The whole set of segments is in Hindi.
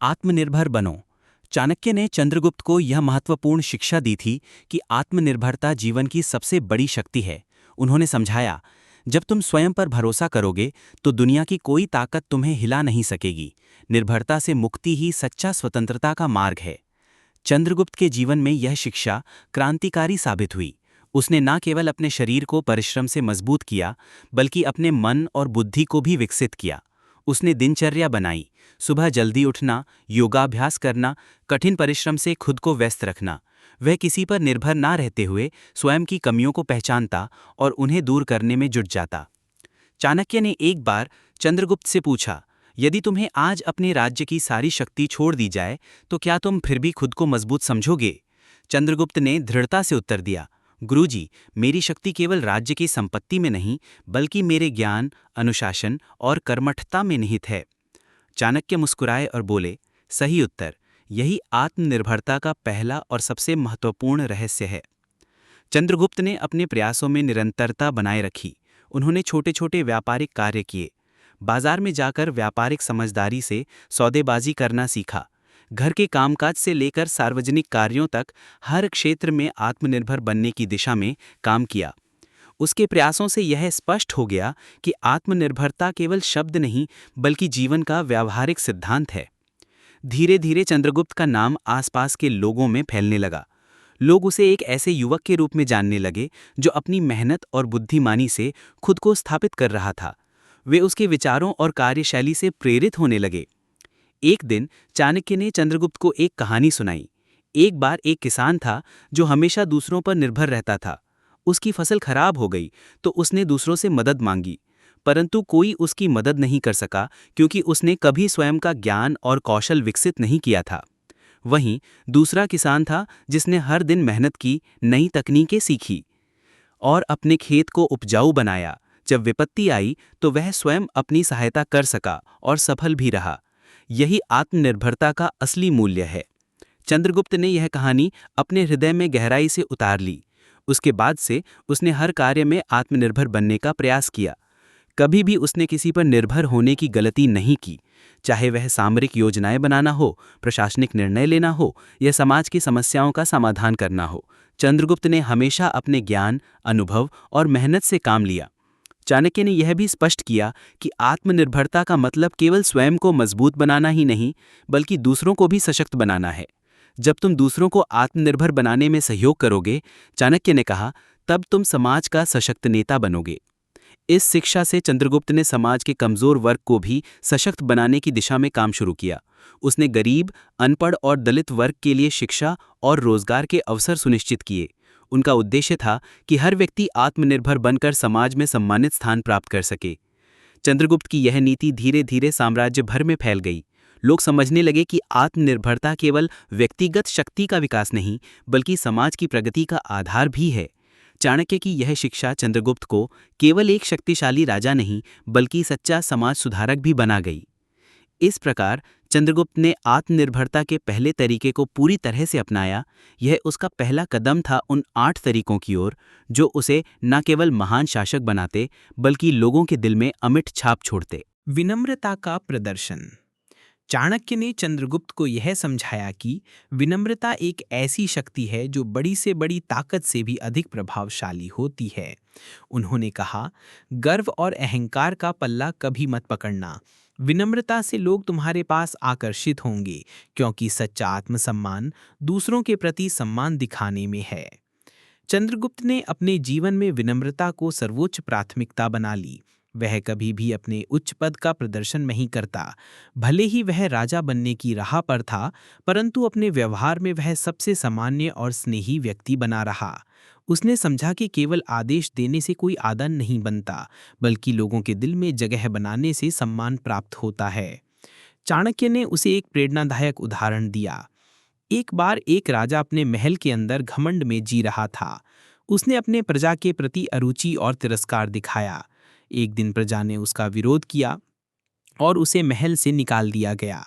आत्मनिर्भर बनो। चाणक्य ने चंद्रगुप्त को यह महत्वपूर्ण शिक्षा दी थी कि आत्मनिर्भरता जीवन की सबसे बड़ी शक्ति है। उन्होंने समझाया, जब तुम स्वयं पर भरोसा करोगे तो दुनिया की कोई ताकत तुम्हें हिला नहीं सकेगी। निर्भरता से मुक्ति ही सच्चा स्वतंत्रता का मार्ग है। चंद्रगुप्त के जीवन में यह शिक्षा क्रांतिकारी साबित हुई। उसने न केवल अपने शरीर को परिश्रम से मजबूत किया, बल्कि अपने मन और बुद्धि को भी विकसित किया। उसने दिनचर्या बनाई, सुबह जल्दी उठना, योगाभ्यास करना, कठिन परिश्रम से खुद को व्यस्त रखना। वह किसी पर निर्भर ना रहते हुए स्वयं की कमियों को पहचानता और उन्हें दूर करने में जुट जाता। चाणक्य ने एक बार चंद्रगुप्त से पूछा, यदि तुम्हें आज अपने राज्य की सारी शक्ति छोड़ दी जाए तो क्या तुम फिर भी खुद को मजबूत समझोगे? चंद्रगुप्त ने दृढ़ता से उत्तर दिया, गुरुजी, मेरी शक्ति केवल राज्य की संपत्ति में नहीं, बल्कि मेरे ज्ञान, अनुशासन और कर्मठता में निहित है। चाणक्य मुस्कुराए और बोले, सही उत्तर। यही आत्मनिर्भरता का पहला और सबसे महत्वपूर्ण रहस्य है। चंद्रगुप्त ने अपने प्रयासों में निरंतरता बनाए रखी। उन्होंने छोटे छोटे व्यापारिक कार्य किए। बाजार में जाकर व्यापारिक समझदारी से सौदेबाजी करना सीखा। घर के कामकाज से लेकर सार्वजनिक कार्यों तक हर क्षेत्र में आत्मनिर्भर बनने की दिशा में काम किया। उसके प्रयासों से यह स्पष्ट हो गया कि आत्मनिर्भरता केवल शब्द नहीं, बल्कि जीवन का व्यावहारिक सिद्धांत है। धीरे धीरे चंद्रगुप्त का नाम आसपास के लोगों में फैलने लगा। लोग उसे एक ऐसे युवक के रूप में जानने लगे जो अपनी मेहनत और बुद्धिमानी से खुद को स्थापित कर रहा था। वे उसके विचारों और कार्यशैली से प्रेरित होने लगे। एक दिन चाणक्य ने चंद्रगुप्त को एक कहानी सुनाई। एक बार एक किसान था जो हमेशा दूसरों पर निर्भर रहता था। उसकी फसल खराब हो गई तो उसने दूसरों से मदद मांगी, परंतु कोई उसकी मदद नहीं कर सका क्योंकि उसने कभी स्वयं का ज्ञान और कौशल विकसित नहीं किया था। वहीं दूसरा किसान था जिसने हर दिन मेहनत की, नई तकनीकें सीखी और अपने खेत को उपजाऊ बनाया। जब विपत्ति आई तो वह स्वयं अपनी सहायता कर सका और सफल भी रहा। यही आत्मनिर्भरता का असली मूल्य है। चंद्रगुप्त ने यह कहानी अपने हृदय में गहराई से उतार ली। उसके बाद से उसने हर कार्य में आत्मनिर्भर बनने का प्रयास किया। कभी भी उसने किसी पर निर्भर होने की गलती नहीं की, चाहे वह सामरिक योजनाएं बनाना हो, प्रशासनिक निर्णय लेना हो या समाज की समस्याओं का समाधान करना हो। चंद्रगुप्त ने हमेशा अपने ज्ञान, अनुभव और मेहनत से काम लिया। चाणक्य ने यह भी स्पष्ट किया कि आत्मनिर्भरता का मतलब केवल स्वयं को मजबूत बनाना ही नहीं, बल्कि दूसरों को भी सशक्त बनाना है। जब तुम दूसरों को आत्मनिर्भर बनाने में सहयोग करोगे, चाणक्य ने कहा, तब तुम समाज का सशक्त नेता बनोगे। इस शिक्षा से चंद्रगुप्त ने समाज के कमजोर वर्ग को भी सशक्त बनाने की दिशा में काम शुरू किया। उसने गरीब, अनपढ़ और दलित वर्ग के लिए शिक्षा और रोजगार के अवसर सुनिश्चित किए। उनका उद्देश्य था कि हर व्यक्ति आत्मनिर्भर बनकर समाज में सम्मानित स्थान प्राप्त कर सके। चंद्रगुप्त की यह नीति धीरे धीरे साम्राज्य भर में फैल गई। लोग समझने लगे कि आत्मनिर्भरता केवल व्यक्तिगत शक्ति का विकास नहीं, बल्कि समाज की प्रगति का आधार भी है। चाणक्य की यह शिक्षा चंद्रगुप्त को केवल एक शक्तिशाली राजा नहीं, बल्कि सच्चा समाज सुधारक भी बना गई। इस प्रकार चंद्रगुप्त ने आत्मनिर्भरता के पहले तरीके को पूरी तरह से अपनाया। यह उसका पहला कदम था उन 8 तरीकों की ओर जो उसे न केवल महान शासक बनाते, बल्कि लोगों के दिल में अमिट छाप छोड़ते। विनम्रता का प्रदर्शन। चाणक्य ने चंद्रगुप्त को यह समझाया कि विनम्रता एक ऐसी शक्ति है जो बड़ी से बड़ी ताकत से भी अधिक प्रभावशाली होती है। उन्होंने कहा, गर्व और अहंकार का पल्ला कभी मत पकड़ना। विनम्रता से लोग तुम्हारे पास आकर्षित होंगे, क्योंकि सच्चा आत्मसम्मान दूसरों के प्रति सम्मान दिखाने में है। चंद्रगुप्त ने अपने जीवन में विनम्रता को सर्वोच्च प्राथमिकता बना ली। वह कभी भी अपने उच्च पद का प्रदर्शन नहीं करता। भले ही वह राजा बनने की राह पर था, परंतु अपने व्यवहार में वह सबसे सामान्य और स्नेही व्यक्ति बना रहा। उसने समझा कि केवल आदेश देने से कोई आदर नहीं बनता, बल्कि लोगों के दिल में जगह बनाने से सम्मान प्राप्त होता है। चाणक्य ने उसे एक प्रेरणादायक उदाहरण दिया। एक बार एक राजा अपने महल के अंदर घमंड में जी रहा था। उसने अपने प्रजा के प्रति अरुचि और तिरस्कार दिखाया। एक दिन प्रजा ने उसका विरोध किया और उसे महल से निकाल दिया गया।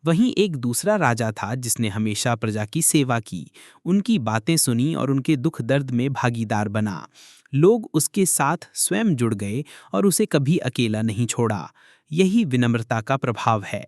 वहीं एक दूसरा राजा था जिसने हमेशा प्रजा की सेवा की, उनकी बातें सुनी और उनके दुख दर्द में भागीदार बना। लोग उसके साथ स्वयं जुड़ गए और उसे कभी अकेला नहीं छोड़ा। यही विनम्रता का प्रभाव है।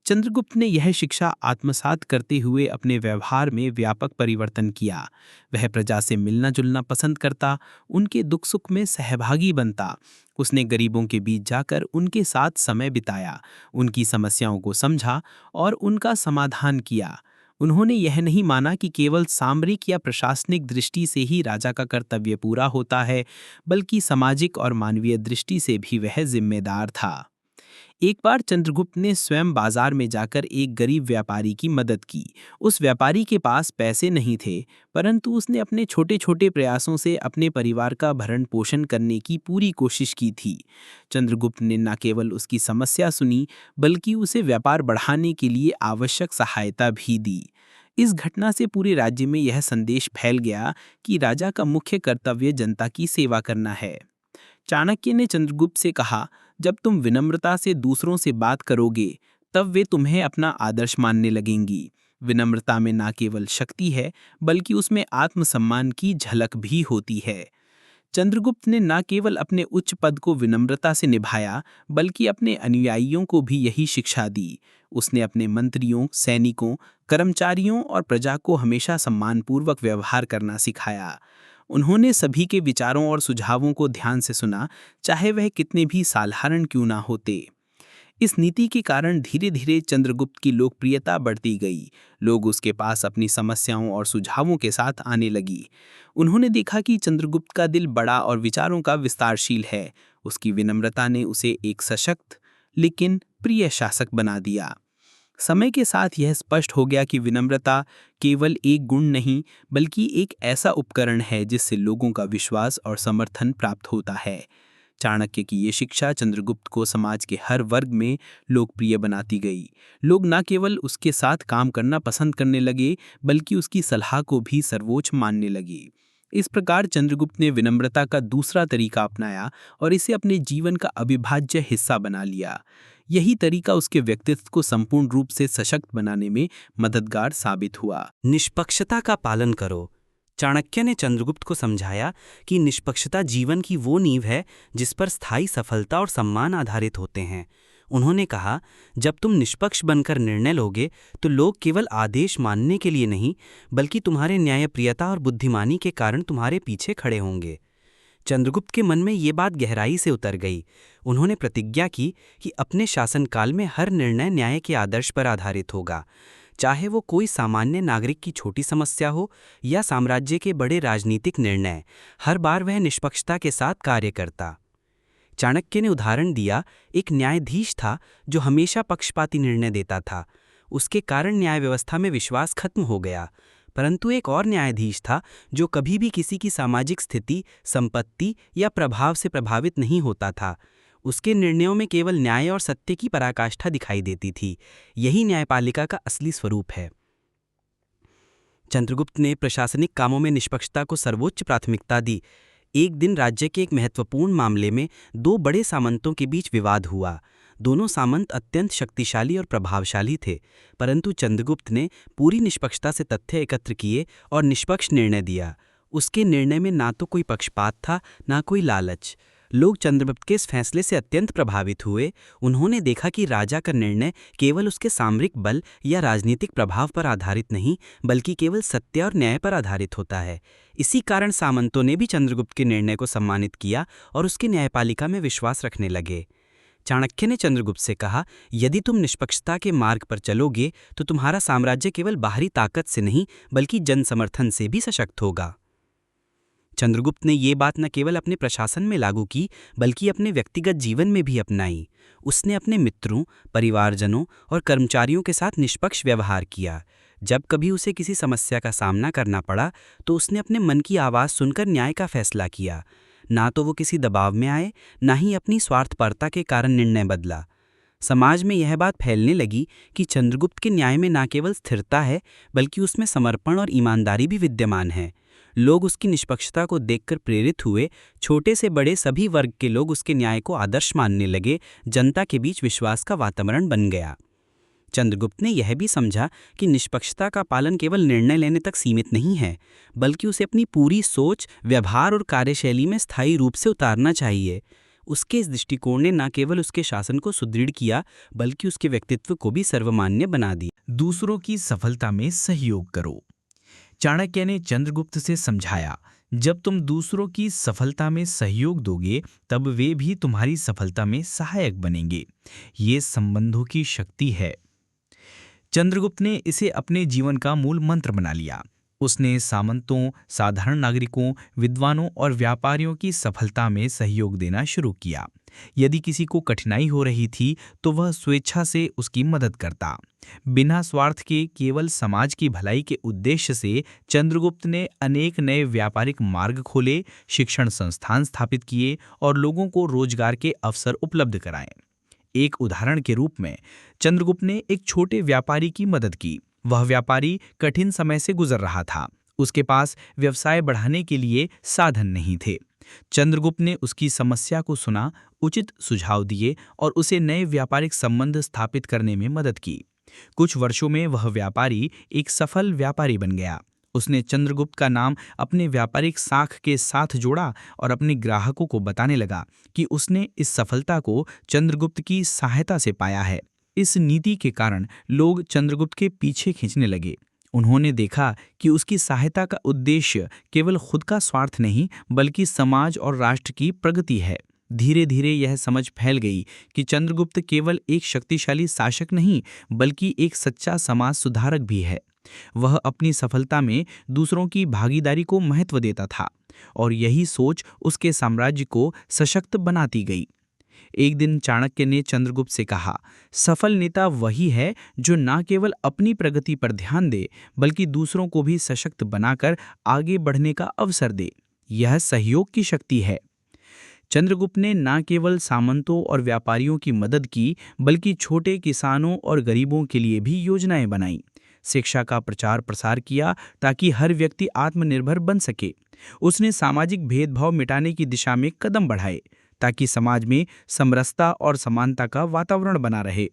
चंद्रगुप्त ने यह शिक्षा आत्मसात करते हुए अपने व्यवहार में व्यापक परिवर्तन किया। वह प्रजा से मिलना जुलना पसंद करता, उनके दुख सुख में सहभागी बनता। उसने गरीबों के बीच जाकर उनके साथ समय बिताया, उनकी समस्याओं को समझा और उनका समाधान किया। उन्होंने यह नहीं माना कि केवल सामरिक या प्रशासनिक दृष्टि से ही राजा का कर्तव्य पूरा होता है, बल्कि सामाजिक और मानवीय दृष्टि से भी वह जिम्मेदार था। एक बार चंद्रगुप्त ने स्वयं बाजार में जाकर एक गरीब व्यापारी की मदद की। उस व्यापारी के पास पैसे नहीं थे, परंतु उसने अपने छोटे छोटे प्रयासों से अपने परिवार का भरण पोषण करने की पूरी कोशिश की थी। चंद्रगुप्त ने न केवल उसकी समस्या सुनी, बल्कि उसे व्यापार बढ़ाने के लिए आवश्यक सहायता भी दी। इस घटना से पूरे राज्य में यह संदेश फैल गया कि राजा का मुख्य कर्तव्य जनता की सेवा करना है। चाणक्य ने चंद्रगुप्त से कहा, जब तुम विनम्रता से दूसरों से बात करोगे, तब वे तुम्हें अपना आदर्श मानने लगेंगी। विनम्रता में न केवल शक्ति है, बल्कि उसमें आत्मसम्मान की झलक भी होती है। चंद्रगुप्त ने न केवल अपने उच्च पद को विनम्रता से निभाया, बल्कि अपने अनुयायियों को भी यही शिक्षा दी। उसने अपने मंत्रियों, सैनिकों, कर्मचारियों और प्रजा को हमेशा सम्मानपूर्वक व्यवहार करना सिखाया। उन्होंने सभी के विचारों और सुझावों को ध्यान से सुना, चाहे वह कितने भी साधारण क्यों ना होते। इस नीति के कारण धीरे धीरे चंद्रगुप्त की लोकप्रियता बढ़ती गई। लोग उसके पास अपनी समस्याओं और सुझावों के साथ आने लगी। उन्होंने देखा कि चंद्रगुप्त का दिल बड़ा और विचारों का विस्तारशील है। उसकी विनम्रता ने उसे एक सशक्त लेकिन प्रिय शासक बना दिया। समय के साथ यह स्पष्ट हो गया कि विनम्रता केवल एक गुण नहीं, बल्कि एक ऐसा उपकरण है जिससे लोगों का विश्वास और समर्थन प्राप्त होता है। चाणक्य की ये शिक्षा चंद्रगुप्त को समाज के हर वर्ग में लोकप्रिय बनाती गई। लोग न केवल उसके साथ काम करना पसंद करने लगे, बल्कि उसकी सलाह को भी सर्वोच्च मानने लगे। इस प्रकार चंद्रगुप्त ने विनम्रता का दूसरा तरीका अपनाया और इसे अपने जीवन का अविभाज्य हिस्सा बना लिया। यही तरीका उसके व्यक्तित्व को संपूर्ण रूप से सशक्त बनाने में मददगार साबित हुआ। निष्पक्षता का पालन करो। चाणक्य ने चंद्रगुप्त को समझाया कि निष्पक्षता जीवन की वो नींव है जिस पर स्थायी सफलता और सम्मान आधारित होते हैं। उन्होंने कहा, जब तुम निष्पक्ष बनकर निर्णय लोगे तो लोग केवल आदेश मानने के लिए नहीं, बल्कि तुम्हारे न्यायप्रियता और बुद्धिमानी के कारण तुम्हारे पीछे खड़े होंगे। चंद्रगुप्त के मन में ये बात गहराई से उतर गई। उन्होंने प्रतिज्ञा की कि अपने शासनकाल में हर निर्णय न्याय के आदर्श पर आधारित होगा, चाहे वो कोई सामान्य नागरिक की छोटी समस्या हो या साम्राज्य के बड़े राजनीतिक निर्णय। हर बार वह निष्पक्षता के साथ कार्य करता। चाणक्य ने उदाहरण दिया, एक न्यायाधीश था जो हमेशा पक्षपाती निर्णय देता था। उसके कारण न्याय व्यवस्था में विश्वास खत्म हो गया। परंतु एक और न्यायाधीश था जो कभी भी किसी की सामाजिक स्थिति, संपत्ति या प्रभाव से प्रभावित नहीं होता था। उसके निर्णयों में केवल न्याय और सत्य की पराकाष्ठा दिखाई देती थी। यही न्यायपालिका का असली स्वरूप है। चंद्रगुप्त ने प्रशासनिक कामों में निष्पक्षता को सर्वोच्च प्राथमिकता दी। एक दिन राज्य के एक महत्वपूर्ण मामले में दो बड़े सामंतों के बीच विवाद हुआ। दोनों सामंत अत्यंत शक्तिशाली और प्रभावशाली थे, परंतु चंद्रगुप्त ने पूरी निष्पक्षता से तथ्य एकत्र किए और निष्पक्ष निर्णय दिया। उसके निर्णय में ना तो कोई पक्षपात था, ना कोई लालच। लोग चंद्रगुप्त के इस फैसले से अत्यंत प्रभावित हुए। उन्होंने देखा कि राजा का निर्णय केवल उसके सामरिक बल या राजनीतिक प्रभाव पर आधारित नहीं, बल्कि केवल सत्य और न्याय पर आधारित होता है। इसी कारण सामंतों ने भी चंद्रगुप्त के निर्णय को सम्मानित किया और उसकी न्यायपालिका में विश्वास रखने लगे। चाणक्य ने चंद्रगुप्त से कहा, यदि तुम निष्पक्षता के मार्ग पर चलोगे तो तुम्हारा साम्राज्य केवल बाहरी ताकत से नहीं, बल्कि जन समर्थन से भी सशक्त होगा। चंद्रगुप्त ने ये बात न केवल अपने प्रशासन में लागू की, बल्कि अपने व्यक्तिगत जीवन में भी अपनाई। उसने अपने मित्रों, परिवारजनों और कर्मचारियों के साथ निष्पक्ष व्यवहार किया। जब कभी उसे किसी समस्या का सामना करना पड़ा, तो उसने अपने मन की आवाज़ सुनकर न्याय का फैसला किया। ना तो वो किसी दबाव में आए, ना ही अपनी स्वार्थपरता के कारण निर्णय बदला। समाज में यह बात फैलने लगी कि चंद्रगुप्त के न्याय में न केवल स्थिरता है, बल्कि उसमें समर्पण और ईमानदारी भी विद्यमान है। लोग उसकी निष्पक्षता को देखकर प्रेरित हुए। छोटे से बड़े सभी वर्ग के लोग उसके न्याय को आदर्श मानने लगे। जनता के बीच विश्वास का वातावरण बन गया। चंद्रगुप्त ने यह भी समझा कि निष्पक्षता का पालन केवल निर्णय लेने तक सीमित नहीं है, बल्कि उसे अपनी पूरी सोच, व्यवहार और कार्यशैली में स्थायी रूप से उतारना चाहिए। उसके इस दृष्टिकोण ने न केवल उसके शासन को सुदृढ़ किया बल्कि उसके व्यक्तित्व को भी सर्वमान्य बना दिया। दूसरों की सफलता में सहयोग करो। चाणक्य ने चंद्रगुप्त से समझाया, जब तुम दूसरों की सफलता में सहयोग दोगे तब वे भी तुम्हारी सफलता में सहायक बनेंगे। ये संबंधों की शक्ति है। चंद्रगुप्त ने इसे अपने जीवन का मूल मंत्र बना लिया। उसने सामंतों, साधारण नागरिकों, विद्वानों और व्यापारियों की सफलता में सहयोग देना शुरू किया। यदि किसी को कठिनाई हो रही थी तो वह स्वेच्छा से उसकी मदद करता। बिना स्वार्थ के केवल समाज की भलाई के उद्देश्य से चंद्रगुप्त ने अनेक नए व्यापारिक मार्ग खोले, शिक्षण संस्थान स्थापित किए और लोगों को रोजगार के अवसर उपलब्ध कराए। एक उदाहरण के रूप में चंद्रगुप्त ने एक छोटे व्यापारी की मदद की। वह व्यापारी कठिन समय से गुजर रहा था। उसके पास व्यवसाय बढ़ाने के लिए साधन नहीं थे। चंद्रगुप्त ने उसकी समस्या को सुना, उचित सुझाव दिए और उसे नए व्यापारिक संबंध स्थापित करने में मदद की। कुछ वर्षों में वह व्यापारी एक सफल व्यापारी बन गया। उसने चंद्रगुप्त का नाम अपने व्यापारिक साख के साथ जोड़ा और अपने ग्राहकों को बताने लगा कि उसने इस सफलता को चंद्रगुप्त की सहायता से पाया है। इस नीति के कारण लोग चंद्रगुप्त के पीछे खींचने लगे। उन्होंने देखा कि उसकी सहायता का उद्देश्य केवल खुद का स्वार्थ नहीं बल्कि समाज और राष्ट्र की प्रगति है। धीरे धीरे यह समझ फैल गई कि चंद्रगुप्त केवल एक शक्तिशाली शासक नहीं बल्कि एक सच्चा समाज सुधारक भी है। वह अपनी सफलता में दूसरों की भागीदारी को महत्व देता था और यही सोच उसके साम्राज्य को सशक्त बनाती गई। एक दिन चाणक्य ने चंद्रगुप्त से कहा, सफल नेता वही है जो न केवल अपनी प्रगति पर ध्यान दे बल्कि दूसरों को भी सशक्त बनाकर आगे बढ़ने का अवसर दे। यह सहयोग की शक्ति है। चंद्रगुप्त ने न केवल सामंतों और व्यापारियों की मदद की बल्कि छोटे किसानों और गरीबों के लिए भी योजनाएं बनाई। शिक्षा का प्रचार प्रसार किया ताकि हर व्यक्ति आत्मनिर्भर बन सके। उसने सामाजिक भेदभाव मिटाने की दिशा में कदम बढ़ाए ताकि समाज में समरसता और समानता का वातावरण बना रहे।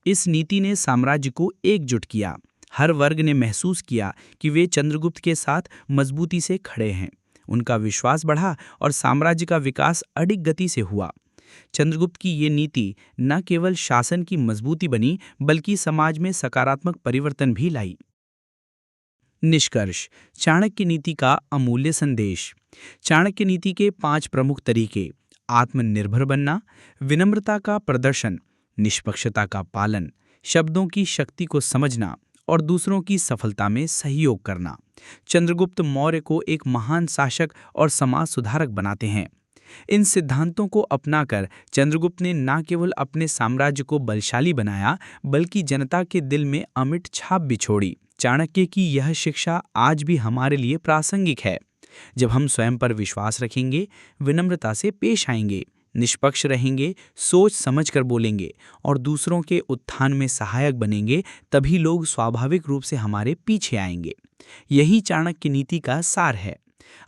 इस नीति ने साम्राज्य को एकजुट किया। हर वर्ग ने महसूस किया कि वे चंद्रगुप्त के साथ मजबूती से खड़े हैं। उनका विश्वास बढ़ा और साम्राज्य का विकास अडिग गति से हुआ। चंद्रगुप्त की ये नीति न केवल शासन की मजबूती बनी बल्कि समाज में सकारात्मक परिवर्तन भी लाई। निष्कर्ष, चाणक्य नीति का अमूल्य संदेश। चाणक्य नीति के 5 प्रमुख तरीके: आत्मनिर्भर बनना, विनम्रता का प्रदर्शन, निष्पक्षता का पालन, शब्दों की शक्ति को समझना और दूसरों की सफलता में सहयोग करना, चंद्रगुप्त मौर्य को एक महान शासक और समाज सुधारक बनाते हैं। इन सिद्धांतों को अपनाकर चंद्रगुप्त ने न केवल अपने साम्राज्य को बलशाली बनाया बल्कि जनता के दिल में अमिट छाप भी छोड़ी। चाणक्य की यह शिक्षा आज भी हमारे लिए प्रासंगिक है। जब हम स्वयं पर विश्वास रखेंगे, विनम्रता से पेश आएंगे, निष्पक्ष रहेंगे, सोच समझकर बोलेंगे और दूसरों के उत्थान में सहायक बनेंगे, तभी लोग स्वाभाविक रूप से हमारे पीछे आएंगे। यही चाणक्य नीति का सार है।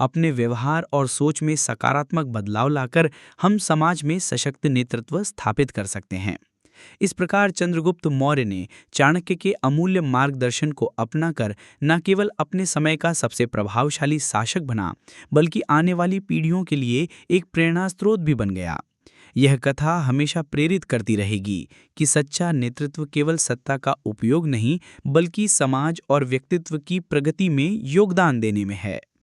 अपने व्यवहार और सोच में सकारात्मक बदलाव लाकर हम समाज में सशक्त नेतृत्व स्थापित कर सकते हैं। इस प्रकार चंद्रगुप्त मौर्य ने चाणक्य के अमूल्य मार्गदर्शन को अपनाकर न केवल अपने समय का सबसे प्रभावशाली शासक बना बल्कि आने वाली पीढ़ियों के लिए एक प्रेरणा स्रोत भी बन गया। यह कथा हमेशा प्रेरित करती रहेगी कि सच्चा नेतृत्व केवल सत्ता का उपयोग नहीं बल्कि समाज और व्यक्तित्व की प्रगति में योगदान देने में है।